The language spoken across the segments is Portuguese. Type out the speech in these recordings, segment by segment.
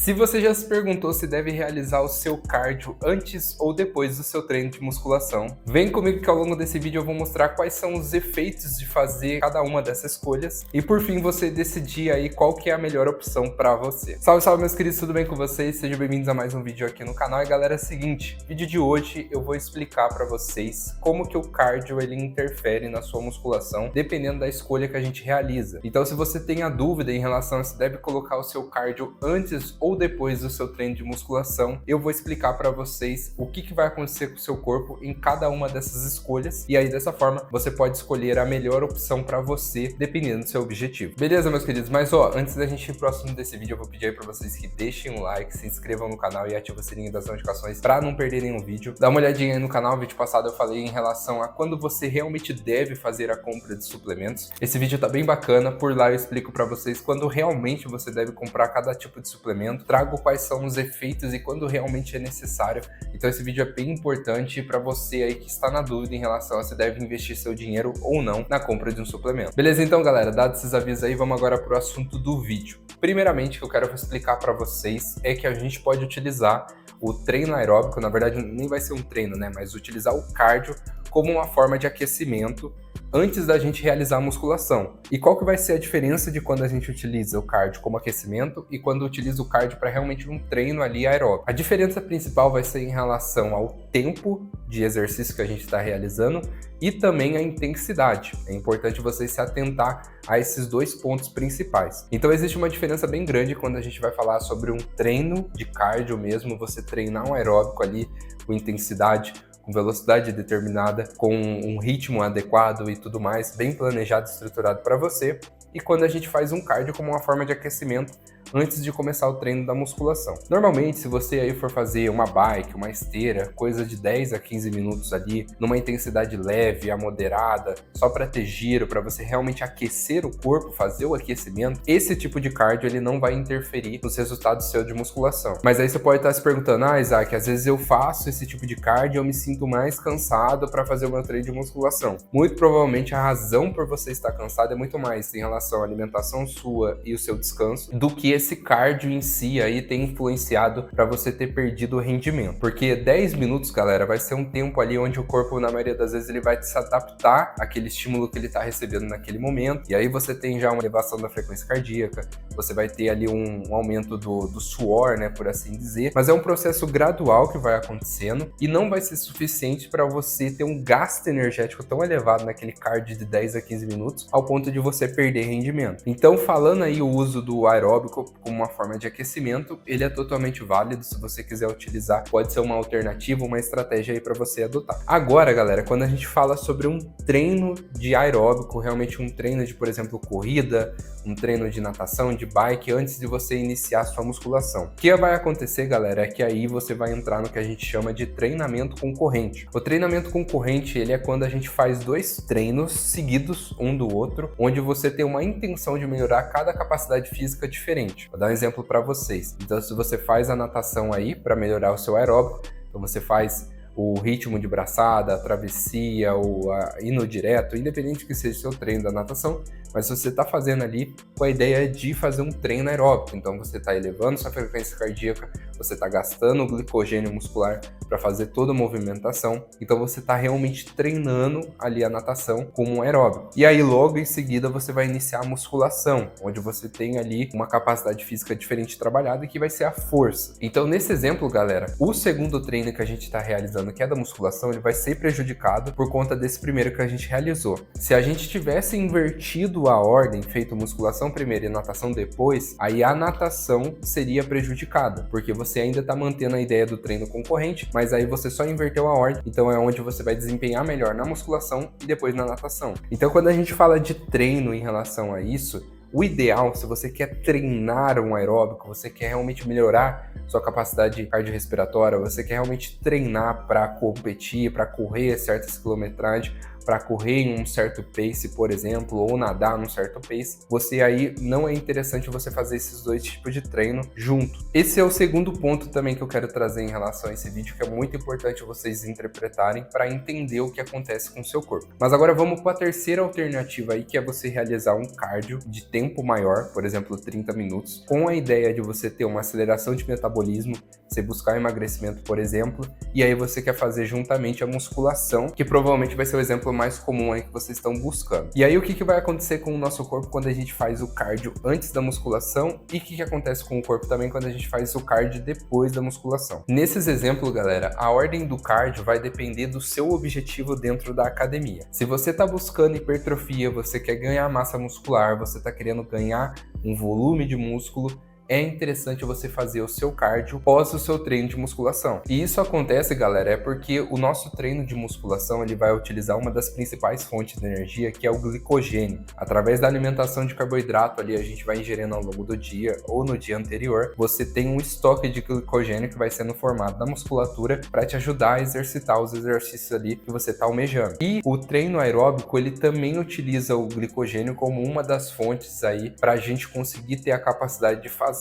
Se você já se perguntou se deve realizar o seu cardio antes ou depois do seu treino de musculação, vem comigo que ao longo desse vídeo eu vou mostrar quais são os efeitos de fazer cada uma dessas escolhas e por fim você decidir aí qual que é a melhor opção para você. Salve, salve meus queridos, tudo bem com vocês? Sejam bem-vindos a mais um vídeo aqui no canal. E galera, é o seguinte, vídeo de hoje eu vou explicar para vocês como que o cardio ele interfere na sua musculação, dependendo da escolha que a gente realiza. Então se você tem a dúvida em relação a se deve colocar o seu cardio antes ou depois do seu treino de musculação, eu vou explicar para vocês o que vai acontecer com o seu corpo em cada uma dessas escolhas, e aí dessa forma você pode escolher a melhor opção para você, dependendo do seu objetivo. Beleza, meus queridos? Mas antes da gente ir pro assunto desse vídeo, eu vou pedir aí para vocês que deixem um like, se inscrevam no canal e ativem o sininho das notificações para não perderem um vídeo. Dá uma olhadinha aí no canal, no vídeo passado eu falei em relação a quando você realmente deve fazer a compra de suplementos. Esse vídeo tá bem bacana, por lá eu explico para vocês quando realmente você deve comprar cada tipo de suplemento, trago quais são os efeitos e quando realmente é necessário. Então esse vídeo é bem importante para você aí que está na dúvida em relação a se deve investir seu dinheiro ou não na compra de um suplemento. Beleza? Então galera, dados esses avisos aí, vamos agora para o assunto do vídeo. Primeiramente, o que eu quero explicar para vocês é que a gente pode utilizar o treino aeróbico, na verdade nem vai ser um treino, né, mas utilizar o cardio como uma forma de aquecimento antes da gente realizar a musculação. E qual que vai ser a diferença de quando a gente utiliza o cardio como aquecimento e quando utiliza o cardio para realmente um treino ali aeróbico? A diferença principal vai ser em relação ao tempo de exercício que a gente está realizando e também a intensidade. É importante você se atentar a esses dois pontos principais. Então existe uma diferença bem grande quando a gente vai falar sobre um treino de cardio mesmo, você treinar um aeróbico ali com intensidade, com velocidade determinada, com um ritmo adequado e tudo mais, bem planejado e estruturado para você, e quando a gente faz um cardio como uma forma de aquecimento antes de começar o treino da musculação. Normalmente, se você aí for fazer uma bike, uma esteira, coisa de 10 a 15 minutos ali, numa intensidade leve a moderada, só para ter giro, para você realmente aquecer o corpo, fazer o aquecimento, esse tipo de cardio ele não vai interferir nos resultados seus de musculação. Mas aí você pode estar se perguntando, Isaac, às vezes eu faço esse tipo de cardio e eu me sinto mais cansado para fazer o meu treino de musculação. Muito provavelmente a razão por você estar cansado é muito mais em relação à alimentação sua e o seu descanso do que esse cardio em si aí tem influenciado para você ter perdido o rendimento. Porque 10 minutos, galera, vai ser um tempo ali onde o corpo, na maioria das vezes, ele vai se adaptar àquele estímulo que ele está recebendo naquele momento. E aí você tem já uma elevação da frequência cardíaca, você vai ter ali um aumento do suor, né, por assim dizer. Mas é um processo gradual que vai acontecendo e não vai ser suficiente para você ter um gasto energético tão elevado naquele cardio de 10 a 15 minutos ao ponto de você perder rendimento. Então, falando aí o uso do aeróbico como uma forma de aquecimento, ele é totalmente válido. Se você quiser utilizar, pode ser uma alternativa, uma estratégia aí para você adotar. Agora, galera, quando a gente fala sobre um treino de aeróbico, realmente um treino de, por exemplo, corrida, um treino de natação, de bike, antes de você iniciar a sua musculação. O que vai acontecer, galera, é que aí você vai entrar no que a gente chama de treinamento concorrente. O treinamento concorrente, ele é quando a gente faz dois treinos seguidos um do outro, onde você tem uma intenção de melhorar cada capacidade física diferente. Vou dar um exemplo para vocês. Então, se você faz a natação aí para melhorar o seu aeróbico, então você faz o ritmo de braçada, a travessia, ou hino direto, independente que seja o seu treino da natação, mas você está fazendo ali com a ideia de fazer um treino aeróbico. Então você está elevando sua frequência cardíaca, você está gastando o glicogênio muscular para fazer toda a movimentação, então você está realmente treinando ali a natação como um aeróbico. E aí logo em seguida você vai iniciar a musculação, onde você tem ali uma capacidade física diferente trabalhada que vai ser a força. Então nesse exemplo, galera, o segundo treino que a gente está realizando, que é da musculação, ele vai ser prejudicado por conta desse primeiro que a gente realizou. Se a gente tivesse invertido a ordem, feito musculação primeiro e natação depois, aí a natação seria prejudicada, porque você ainda está mantendo a ideia do treino concorrente, mas aí você só inverteu a ordem, então é onde você vai desempenhar melhor na musculação e depois na natação. Então quando a gente fala de treino em relação a isso, o ideal, se você quer treinar um aeróbico, você quer realmente melhorar sua capacidade cardiorrespiratória, você quer realmente treinar para competir, para correr certas quilometragens, para correr em um certo pace, por exemplo, ou nadar num certo pace, você aí não é interessante você fazer esses dois tipos de treino junto. Esse é o segundo ponto também que eu quero trazer em relação a esse vídeo, que é muito importante vocês interpretarem para entender o que acontece com o seu corpo. Mas agora vamos para a terceira alternativa aí, que é você realizar um cardio de tempo maior, por exemplo, 30 minutos, com a ideia de você ter uma aceleração de metabolismo, você buscar emagrecimento, por exemplo, e aí você quer fazer juntamente a musculação, que provavelmente vai ser o exemplo mais comum aí que vocês estão buscando. E aí o que vai acontecer com o nosso corpo quando a gente faz o cardio antes da musculação e o que acontece com o corpo também quando a gente faz o cardio depois da musculação? Nesses exemplos, galera, a ordem do cardio vai depender do seu objetivo dentro da academia. Se você está buscando hipertrofia, você quer ganhar massa muscular, você está querendo ganhar um volume de músculo, é interessante você fazer o seu cardio pós o seu treino de musculação. E isso acontece, galera, é porque o nosso treino de musculação ele vai utilizar uma das principais fontes de energia, que é o glicogênio. Através da alimentação de carboidrato ali, a gente vai ingerindo ao longo do dia ou no dia anterior, você tem um estoque de glicogênio que vai sendo formado na musculatura para te ajudar a exercitar os exercícios ali que você está almejando. E o treino aeróbico, ele também utiliza o glicogênio como uma das fontes aí para a gente conseguir ter a capacidade de fazer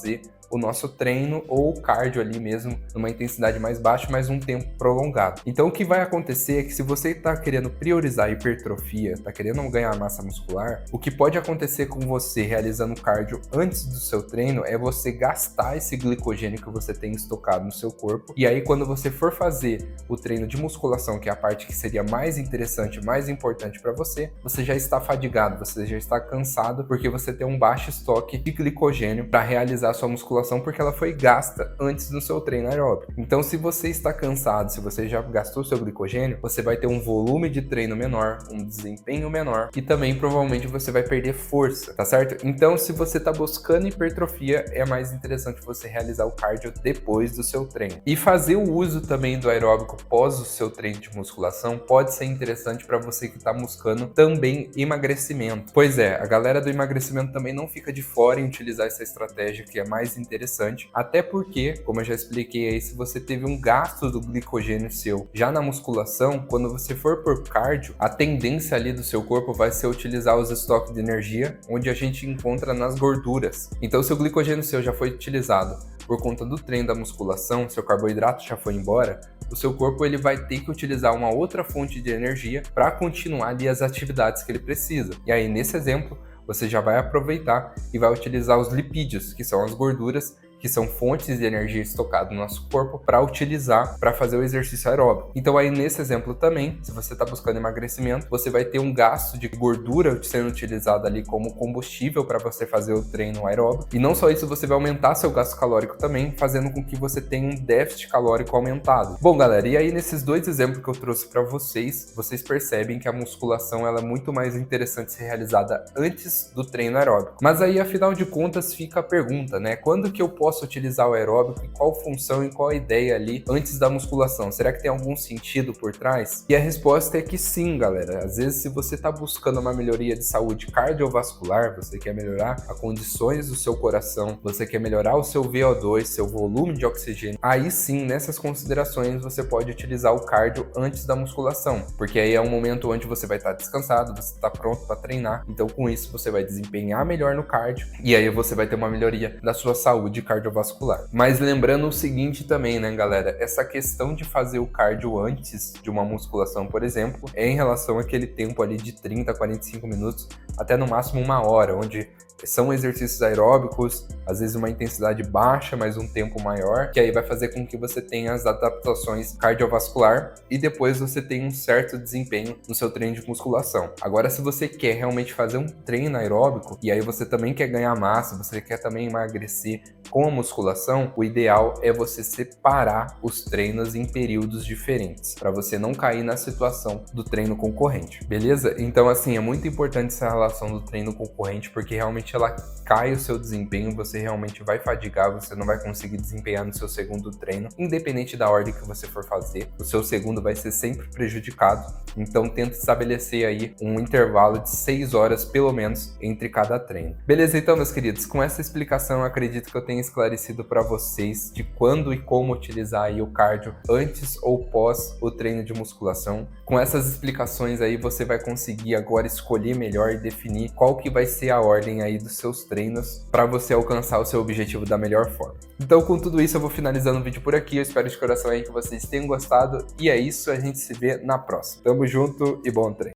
o nosso treino ou o cardio ali mesmo numa intensidade mais baixa, mas um tempo prolongado. Então o que vai acontecer é que se você está querendo priorizar a hipertrofia, está querendo ganhar massa muscular, o que pode acontecer com você realizando cardio antes do seu treino é você gastar esse glicogênio que você tem estocado no seu corpo, e aí quando você for fazer o treino de musculação, que é a parte que seria mais interessante, mais importante para você, você já está fadigado, você já está cansado, porque você tem um baixo estoque de glicogênio para realizar a sua musculação, porque ela foi gasta antes do seu treino aeróbico. Então, se você está cansado, se você já gastou seu glicogênio, você vai ter um volume de treino menor, um desempenho menor e também provavelmente você vai perder força, tá certo? Então, se você está buscando hipertrofia, é mais interessante você realizar o cardio depois do seu treino. E fazer o uso também do aeróbico pós o seu treino de musculação pode ser interessante para você que está buscando também emagrecimento. Pois é, a galera do emagrecimento também não fica de fora em utilizar essa estratégia que é mais interessante, até porque, como eu já expliquei aí, se você teve um gasto do glicogênio seu já na musculação, quando você for por cardio, a tendência ali do seu corpo vai ser utilizar os estoques de energia, onde a gente encontra nas gorduras. Então, se o glicogênio seu já foi utilizado por conta do treino da musculação, seu carboidrato já foi embora, o seu corpo ele vai ter que utilizar uma outra fonte de energia para continuar ali as atividades que ele precisa. E aí, nesse exemplo, você já vai aproveitar e vai utilizar os lipídios, que são as gorduras, que são fontes de energia estocada no nosso corpo, para utilizar para fazer o exercício aeróbico. Então aí nesse exemplo também, se você está buscando emagrecimento, você vai ter um gasto de gordura sendo utilizada ali como combustível para você fazer o treino aeróbico. E não só isso, você vai aumentar seu gasto calórico também, fazendo com que você tenha um déficit calórico aumentado. Bom, galera, e aí nesses dois exemplos que eu trouxe para vocês, vocês percebem que a musculação ela é muito mais interessante ser realizada antes do treino aeróbico. Mas aí, afinal de contas, fica a pergunta, né? Quando que eu posso utilizar o aeróbico e qual função e qual a ideia ali antes da musculação? Será que tem algum sentido por trás? E a resposta é que sim, galera. Às vezes, se você está buscando uma melhoria de saúde cardiovascular, você quer melhorar as condições do seu coração, você quer melhorar o seu VO2, seu volume de oxigênio, aí sim, nessas considerações, você pode utilizar o cardio antes da musculação, porque aí é um momento onde você vai estar descansado, você está pronto para treinar, então com isso você vai desempenhar melhor no cardio e aí você vai ter uma melhoria da sua saúde cardiovascular. Mas lembrando o seguinte também, né, galera? Essa questão de fazer o cardio antes de uma musculação, por exemplo, é em relação àquele tempo ali de 30 a 45 minutos, até no máximo 1 hora, onde são exercícios aeróbicos, às vezes uma intensidade baixa, mas um tempo maior, que aí vai fazer com que você tenha as adaptações cardiovascular e depois você tenha um certo desempenho no seu treino de musculação. Agora, se você quer realmente fazer um treino aeróbico e aí você também quer ganhar massa, você quer também emagrecer com a musculação, o ideal é você separar os treinos em períodos diferentes, para você não cair na situação do treino concorrente, beleza? Então, assim, é muito importante essa relação do treino concorrente, porque realmente ela cai o seu desempenho, você realmente vai fadigar, você não vai conseguir desempenhar no seu segundo treino, independente da ordem que você for fazer, o seu segundo vai ser sempre prejudicado, então tenta estabelecer aí um intervalo de 6 horas, pelo menos, entre cada treino. Beleza, então, meus queridos, com essa explicação, eu acredito que eu tenha esclarecido para vocês de quando e como utilizar aí o cardio antes ou pós o treino de musculação. Com essas explicações aí você vai conseguir agora escolher melhor e definir qual que vai ser a ordem aí dos seus treinos para você alcançar o seu objetivo da melhor forma. Então com tudo isso eu vou finalizando o vídeo por aqui, eu espero de coração aí que vocês tenham gostado e é isso, a gente se vê na próxima. Tamo junto e bom treino!